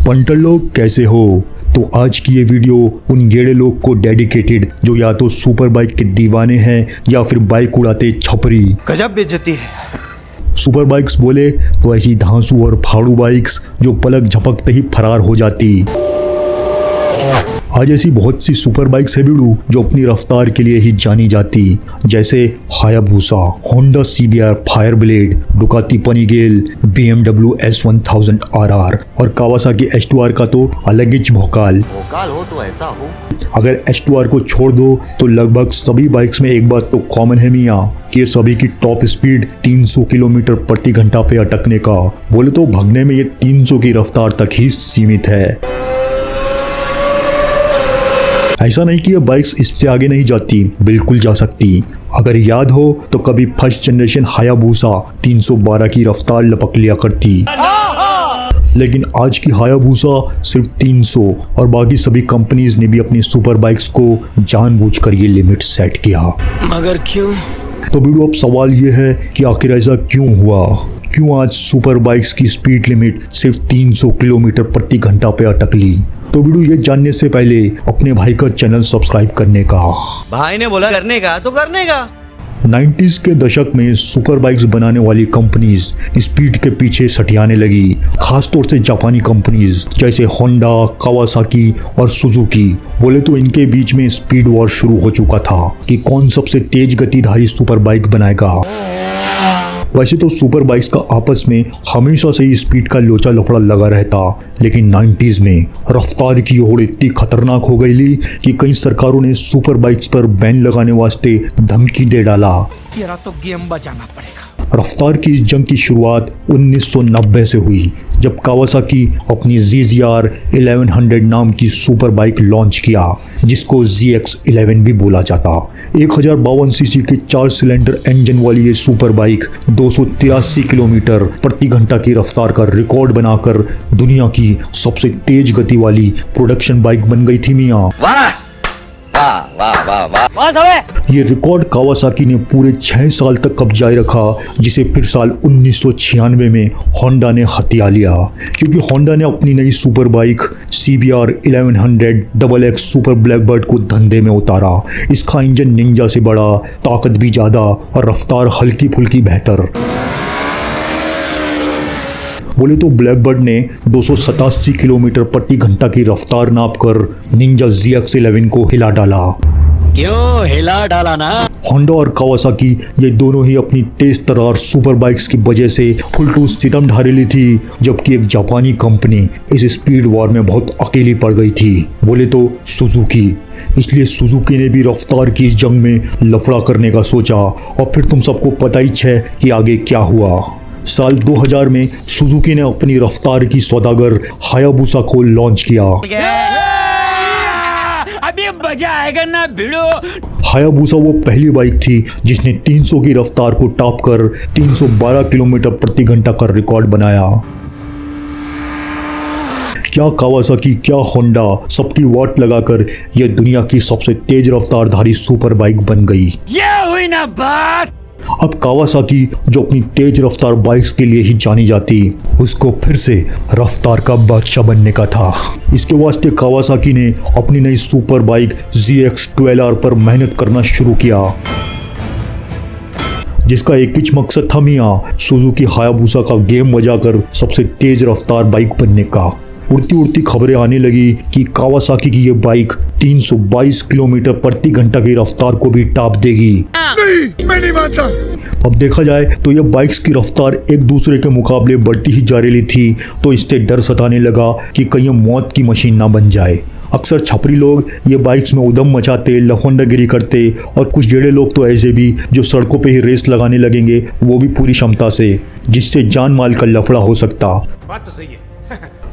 Punter लोग कैसे हो। तो आज की ये वीडियो उन गेड़े लोग को डेडिकेटेड जो या तो सुपर बाइक के दीवाने हैं या फिर बाइक उड़ाते छपरी। गजब बेइज्जती है। सुपर बाइक्स बोले तो ऐसी धांसू और फाड़ू बाइक्स जो पलक झपकते ही फरार हो जाती। आज ऐसी बहुत सी सुपर बाइक्स है बिड़ू जो अपनी रफ्तार के लिए ही जानी जाती, जैसे Hayabusa, Honda CBR Fireblade, Ducati Panigale, BMW S1000 RR और कावासाकी H2R का तो अलग ही भौकाल हो तो ऐसा हो। अगर H2R को छोड़ दो तो लगभग सभी बाइक्स में एक बात तो कॉमन है मियाँ कि ये सभी की टॉप स्पीड 300 किलोमीटर प्रति घंटा पे अटकने का। बोले तो भगने में ये 300 की रफ्तार तक ही सीमित है। ऐसा नहीं कि ये बाइक्स इससे आगे नहीं जाती, बिल्कुल जा सकती। अगर याद हो तो कभी फर्स्ट जनरेशन हायाबुसा 312 की रफ्तार लपक लिया करती, लेकिन आज की हायाबुसा सिर्फ 300 और बाकी सभी कंपनीज ने भी अपनी सुपर बाइक्स को जानबूझकर ये लिमिट सेट किया। मगर क्यों? तो वीडियो अब सवाल ये है कि आखिर ऐसा क्यों हुआ, क्यों आज सुपर बाइक्स की स्पीड लिमिट सिर्फ 300 किलोमीटर प्रति घंटा पे अटक ली। तो वीडियो ये जानने से पहले अपने भाई का चैनल सब्सक्राइब करने का। भाई ने बोला करने का तो करने का। 90s के दशक में सुपर बाइक्स बनाने वाली कंपनीज स्पीड के पीछे सटियाने लगी, खासतौर से जापानी कंपनीज जैसे होंडा, कावासाकी और सुजुकी। बोले तो इनके बीच में स्पीड वॉर शुरू हो चुका था कि कौन सबसे तेज गतिधारी सुपर बाइक बनाएगा। वैसे तो सुपर बाइक्स का आपस में हमेशा से ही स्पीड का लोचा लफड़ा लगा रहता, लेकिन 90s में रफ्तार की होड़ इतनी खतरनाक हो गई कि कई सरकारों ने सुपर बाइक्स पर बैन लगाने वास्ते धमकी दे डाला। तेरा तो गेम बजाना पड़ेगा। रफ्तार की इस जंग की शुरुआत 1990 से हुई जब कावासाकी अपनी ZR 1100 नाम की सुपर बाइक लॉन्च किया, जिसको ZX11 भी बोला जाता। 1052 सीसी के 4 सिलेंडर इंजन वाली ये सुपर बाइक 283 किलोमीटर प्रति घंटा की रफ्तार का रिकॉर्ड बनाकर दुनिया की सबसे तेज गति वाली प्रोडक्शन बाइक बन गई थी मियाँ। ये रिकॉर्ड कावासाकी ने पूरे 6 साल तक कब्जाए रखा, जिसे फिर साल 1996 में होंडा ने हथिया लिया, क्योंकि होंडा ने अपनी नई super bike CBR 1100 XX super Blackbird को धंधे में उतारा। इसका इंजन निंजा से बड़ा, ताकत भी ज्यादा और रफ्तार हल्की फुल्की बेहतर। बोले तो ब्लैकबर्ड ने 287 किलोमीटर प्रति घंटा की रफ्तार नापकर निंजा ZX11 को हिला डाला। क्यों हिला डाला ना? होंडा और कावासाकी ये दोनों ही अपनी तेज तरार सुपर बाइक्स की वजह से फुलटू सितम ढारेली थी, जबकि एक जापानी कंपनी इस स्पीड वॉर में बहुत अकेली पड़ गई थी, बोले तो सुजुकी। इसलिए सुजुकी ने भी रफ्तार की इस जंग में लफड़ा करने का सोचा, और फिर तुम सबको पता ही है कि आगे क्या हुआ। साल 2000 में सुजुकी ने अपनी रफ्तार की सौदागर हायाबुसा को लॉन्च किया। अभी मजा आएगा ना भिड़ो। हायाबुसा वो पहली बाइक थी जिसने 300 की रफ्तार को टॉप कर 312 किलोमीटर प्रति घंटा का रिकॉर्ड बनाया। क्या कावासाकी, क्या होंडा, सबकी वाट लगाकर यह दुनिया की सबसे तेज रफ्तारधारी सुपर बाइक बन गई। ये हुई ना बात। अब कावासाकी जो अपनी तेज रफ्तार बाइक्स के लिए ही जानी जाती, उसको फिर से रफ्तार का बादशाह बनने का था। इसके वास्ते कावासाकी ने अपनी नई सुपर बाइक ZX12R पर मेहनत करना शुरू किया, जिसका एक ही मकसद था मियाँ, सुजुकी हायाबुसा का गेम बजाकर सबसे तेज रफ्तार बाइक बनने का। उड़ती उड़ती खबरें आने लगी कि कावासाकी की ये बाइक 322 किलोमीटर प्रति घंटा की रफ्तार को भी टॉप देगी। नहीं, मैं नहीं मानता। अब देखा जाए तो ये बाइक्स की रफ्तार एक दूसरे के मुकाबले बढ़ती ही जा रही थी, तो इससे डर सताने लगा कि कहीं मौत की मशीन ना बन जाए। अक्सर छपरी लोग ये बाइक्स में उदम मचाते, लफंडागिरी करते, और कुछ जेड़े लोग तो ऐसे भी जो सड़कों पे ही रेस लगाने लगेंगे, वो भी पूरी क्षमता से, जिससे जान माल का लफड़ा हो सकता। बात तो सही है।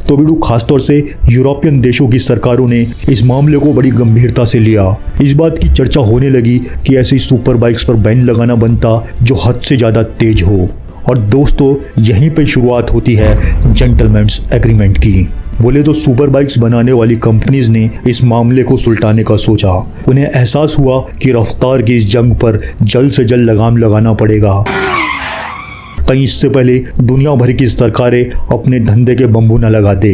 तो बिड़ू खासतौर से यूरोपियन देशों की सरकारों ने इस मामले को बड़ी गंभीरता से लिया। इस बात की चर्चा होने लगी कि ऐसी सुपर बाइक्स पर बैन लगाना बनता जो हद से ज़्यादा तेज हो। और दोस्तों, यहीं पे शुरुआत होती है जेंटलमैन्स एग्रीमेंट की। बोले तो सुपर बाइक्स बनाने वाली कंपनीज ने इस मामले को सुलटाने का सोचा। उन्हें एहसास हुआ कि रफ्तार की इस जंग पर जल्द से जल्द लगाम लगाना पड़ेगा। कहीं इससे पहले दुनिया भर की सरकारें अपने धंधे के बंबू न लगा दे।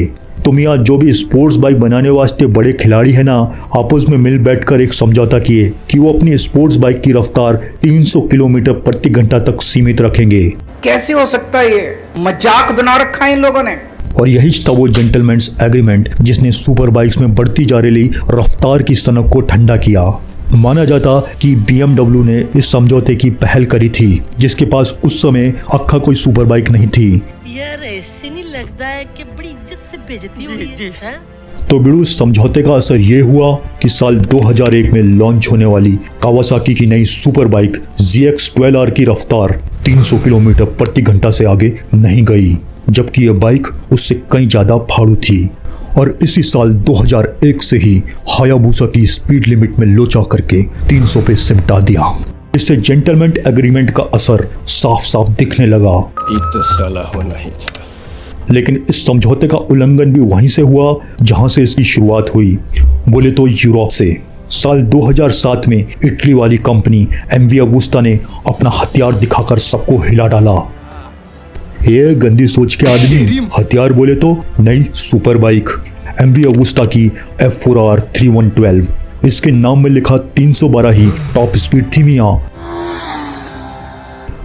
तो मियाँ जो भी स्पोर्ट्स बाइक बनाने वास्ते बड़े खिलाड़ी है ना, आपस में मिल बैठकर एक समझौता किए कि वो अपनी स्पोर्ट्स बाइक की रफ्तार 300 किलोमीटर प्रति घंटा तक सीमित रखेंगे। कैसे हो सकता है ये? मजाक बना रखा है इन लोगों ने। और यही था वो जेंटलमैन्स एग्रीमेंट जिसने सुपर बाइक्स में बढ़ती जा रही रफ्तार की सनक को ठंडा किया। माना जाता कि BMW ने इस समझौते की पहल करी थी, जिसके पास उस समय अक्खा कोई सुपर बाइक नहीं थी। यार ऐसे नहीं लगता है कि बड़ी इज्जत से बेइज्जती हुई है, हैं? तो बिड़ू समझौते का असर ये हुआ कि साल 2001 में लॉन्च होने वाली कावासाकी की नई सुपर बाइक ZX-12R की रफ्तार 300 किलोमीटर प्रति घंटा से आगे नहीं गई, जबकि यह बाइक उससे कई ज्यादा फाड़ू थी। और इसी साल 2001 से ही हायाबुसा की स्पीड लिमिट में लोचा करके 300 पे सिमटा दिया। इससे जेंटलमैन एग्रीमेंट का असर साफ साफ दिखने लगा। ये तो साला होना ही था। लेकिन इस समझौते का उल्लंघन भी वहीं से हुआ जहां से इसकी शुरुआत हुई, बोले तो यूरोप से। साल 2007 में इटली वाली कंपनी MV अगुस्ता ने अपना हथियार दिखाकर सबको हिला डाला। ये गंदी सोच के आदमी, हथियार बोले तो नई सुपर बाइक MV अगुस्ता की F4R 3112। इसके नाम में लिखा 312 ही टॉप स्पीड थी मियाँ।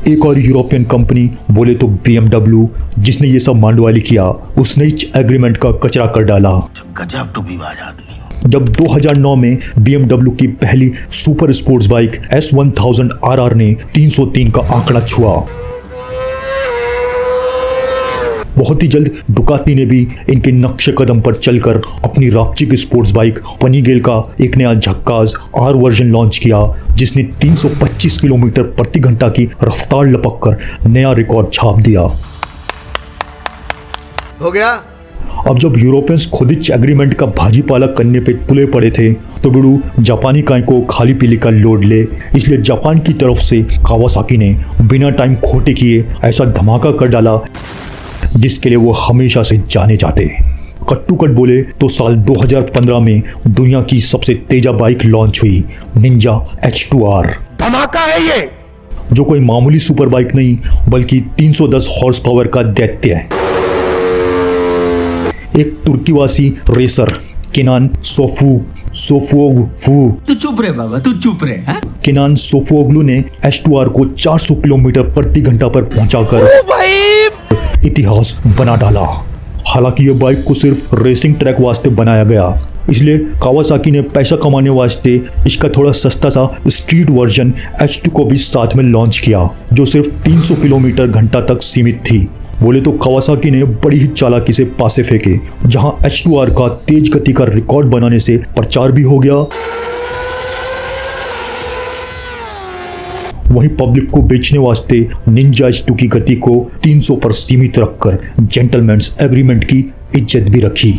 एक और यूरोपियन कंपनी बोले तो BMW, जिसने ये सब मांडवाली किया, उसने इस एग्रीमेंट का कचरा कर डाला। गजब टूबीबाज आदमी। जब 2009 में BMW की पहली super sports bike S1000 RR ने 303 का आंकड़ा छुआ, बहुत ही जल्द डुकाती ने भी इनके नक्शे कदम पर चलकर अपनी रापचिक स्पोर्ट्स बाइक पनीगेल का एक नया झक्कास R वर्जन लॉन्च किया, जिसने 325 किलोमीटर प्रति घंटा की रफ्तार लपककर नया रिकॉर्ड छाप दिया। हो गया। अब जब यूरोपियंस खुद ही एग्रीमेंट का भाजी पाला करने पे तुले पड़े थे, तो बिड़ू जापानी काय को खाली पीली का लोड ले, इसलिए जापान की तरफ से कावासाकी ने बिना टाइम खोटे किए ऐसा धमाका कर डाला जिसके लिए वो हमेशा से जाने जाते। कट्टू कट बोले तो साल 2015 में दुनिया की सबसे तेजा बाइक लॉन्च हुई, निंजा H2R। धमाका है ये। जो कोई मामूली सुपर बाइक नहीं बल्कि 310 हॉर्स पावर का दैत्य है। एक तुर्कीवासी रेसर केनान सोफोग्लू तू चुप रहे बाबा, तू चुप रहे। हैं? केनान सोफोग्लू ने H2R को 400 किलोमीटर प्रति घंटा पर पहुंचाकर इतिहास बना डाला। हालांकि यह बाइक को सिर्फ रेसिंग ट्रैक वास्ते बनाया गया, इसलिए कावासाकी ने पैसा कमाने वास्ते इसका थोड़ा सस्ता सा स्ट्रीट वर्जन H2 को भी साथ में लॉन्च किया, जो सिर्फ 300 किलोमीटर घंटा तक सीमित थी। बोले तो कावासाकी ने बड़ी ही चालाकी से पासे फेंके, जहां H2R का तेज गति का रिकॉर्ड बनाने से प्रचार भी हो गया, वहीं पब्लिक को बेचने वास्ते निंजा H2 की गति को 300 पर सीमित रखकर जेंटलमैन्स एग्रीमेंट की इज्जत भी रखी।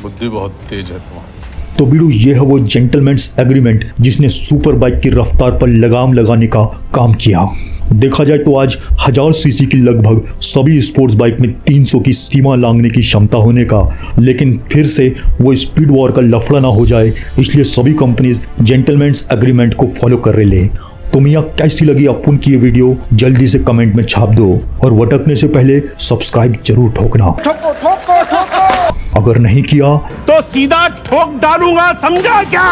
बुद्धि बहुत तेज है तुम्हारी। तो बिड़ू ये है वो जेंटलमैन्स एग्रीमेंट जिसने सुपर बाइक की रफ्तार पर लगाम लगाने का काम किया। देखा जाए तो आज 1000 सीसी की लगभग सभी स्पोर्ट्स बाइक में 300 की सीमा लांघने की क्षमता होने का, लेकिन फिर से वो स्पीड वॉर का लफड़ा ना हो जाए, इसलिए सभी कंपनीज जेंटलमैन्स एग्रीमेंट को फॉलो कर रहे ले। तो मियाँ कैसी लगी अपन की ये वीडियो जल्दी से कमेंट में छाप दो, और वटकने से पहले सब्सक्राइब जरूर ठोकना। अगर नहीं किया तो सीधा ठोक डालूंगा, समझा क्या?